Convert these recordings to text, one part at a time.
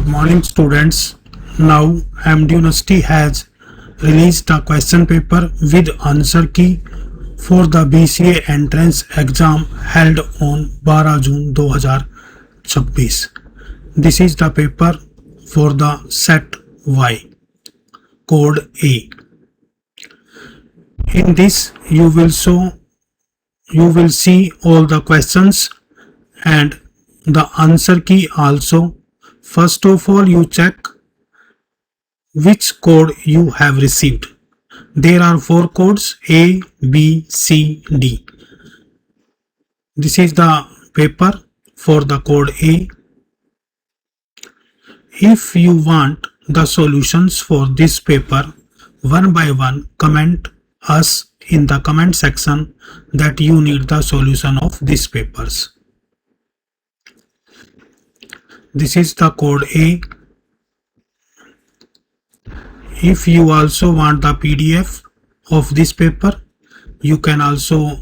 morning, students. Now, MD University has released a question paper with answer key for the BCA entrance exam held on 12 June 2026. This is the paper for the set Y, code A. In this, you will see all the questions and the answer key also. First of all, you check which code you have received. There are 4 codes A, B, C, D. This is the paper for the code A. If you want the solutions for this paper one by one, comment us in the comment section that you need the solution of these papers. This is the code A. If you also want the PDF of this paper, you can also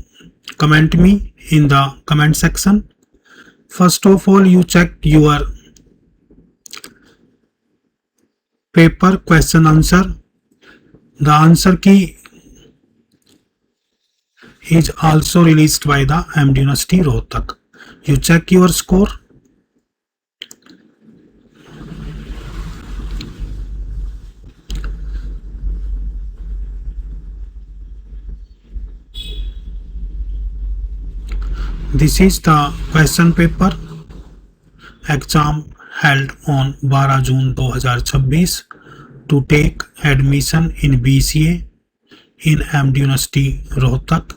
comment me in the comment section. First of all, you check your paper question answer. The answer key is also released by the MD University Rohtak. You check your score. This is the question paper exam held on 12 June 2026 to take admission in BCA in MD University Rohtak.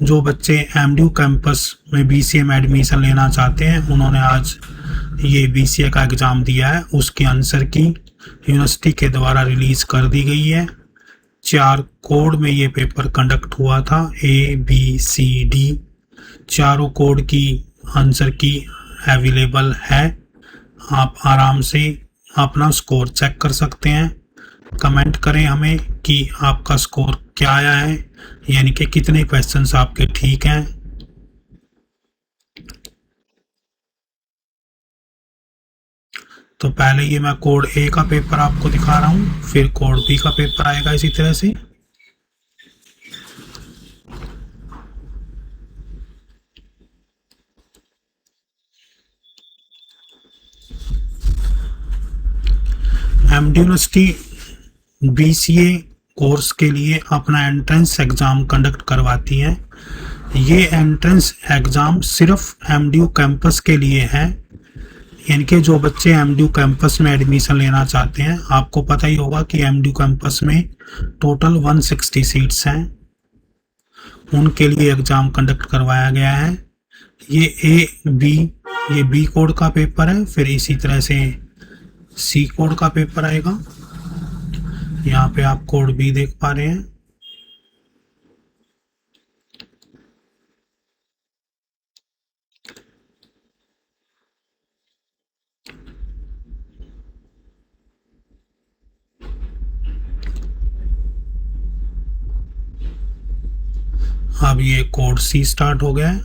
जो बच्चे MDU campus में BCA में admission लेना चाहते हैं, उन्होंने आज ये BCA का एग्ज़ाम दिया है। उसके आंसर की यूनिवर्सिटी के द्वारा रिलीज़ कर दी गई है। 4 कोड में ये पेपर कंडक्ट हुआ था, A, B, C, D। चारों कोड की आंसर की अवेलेबल है। आप आराम से अपना स्कोर चेक कर सकते हैं। कमेंट करें हमें कि आपका स्कोर क्या आया है, यानी कि कितने क्वेश्चंस आपके ठीक हैं। तो पहले ये मैं कोड ए का पेपर आपको दिखा रहा हूँ, फिर कोड बी का पेपर आएगा इसी तरह से। MD यूनिवर्सिटी BCA कोर्स के लिए अपना एंट्रेंस एग्ज़ाम कंडक्ट करवाती है। ये एंट्रेंस एग्ज़ाम सिर्फ MDU कैंपस के लिए है, यानी कि जो बच्चे MDU कैंपस में एडमिशन लेना चाहते हैं। आपको पता ही होगा कि MDU कैंपस में टोटल 160 सीट्स हैं, उनके लिए एग्ज़ाम कंडक्ट करवाया गया है। ये ये B कोड का पेपर है, फिर इसी तरह से C कोड का पेपर आएगा। यहाँ पे आप कोड B देख पा रहे हैं। अब ये कोड C स्टार्ट हो गया है।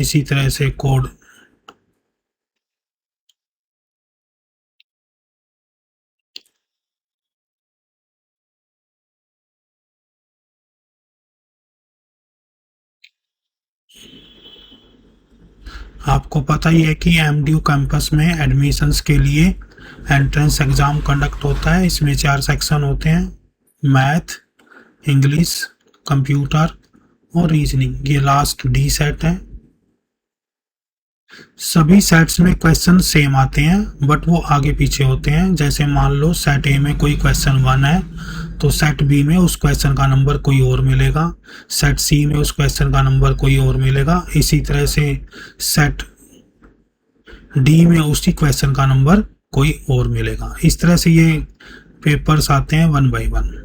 इसी तरह से कोड आपको पता ही है कि MDU कैंपस में एडमिशन्स के लिए एंट्रेंस एग्ज़ाम कंडक्ट होता है। इसमें 4 सेक्शन होते हैं, मैथ, इंग्लिश, कंप्यूटर और रीजनिंग। ये लास्ट D सेट है। सभी सेट्स में क्वेश्चन सेम आते हैं, बट वो आगे पीछे होते हैं। जैसे मान लो सेट A में कोई क्वेश्चन 1 है, तो सेट B में उस क्वेश्चन का नंबर कोई और मिलेगा, सेट C में उस क्वेश्चन का नंबर कोई और मिलेगा। इसी तरह से सेट D में उसी क्वेश्चन का नंबर कोई और मिलेगा। इस तरह से ये पेपर्स आते हैं 1 by 1।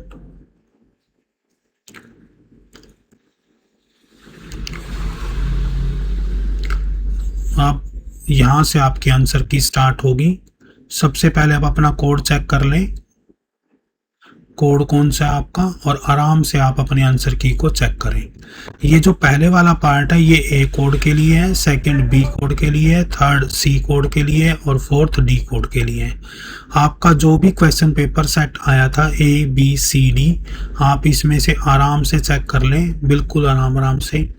अब यहाँ से आपके आंसर की स्टार्ट होगी। सबसे पहले आप अपना कोड चेक कर लें। कोड कौन सा है आपका, और आराम से आप अपने आंसर की को चेक करें। ये जो पहले वाला पार्ट है ये ए कोड के लिए है, सेकंड बी कोड के लिए है, थर्ड सी कोड के लिए है और फोर्थ डी कोड के लिए है। आपका जो भी क्वेश्चन पेपर सेट आया था ए बी सी डी, आप इसमें से आराम से चेक कर लें, बिल्कुल आराम से।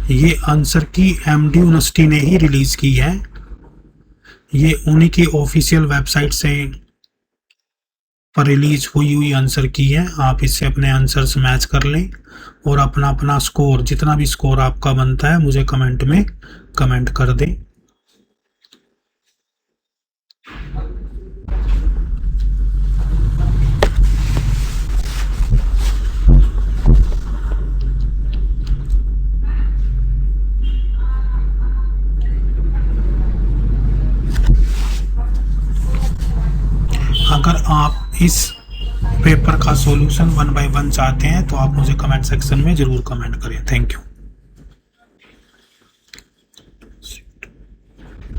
ये आंसर की एमडी यूनिवर्सिटी ने ही रिलीज की है, ये उन्हीं की ऑफिशियल वेबसाइट से पर रिलीज हुई आंसर की है। आप इससे अपने आंसर्स मैच कर लें और अपना अपना स्कोर, जितना भी स्कोर आपका बनता है, मुझे कमेंट में कमेंट कर दें। अगर आप इस पेपर का सॉल्यूशन 1 बाय 1 चाहते हैं तो आप मुझे कमेंट सेक्शन में ज़रूर कमेंट करें। Thank you.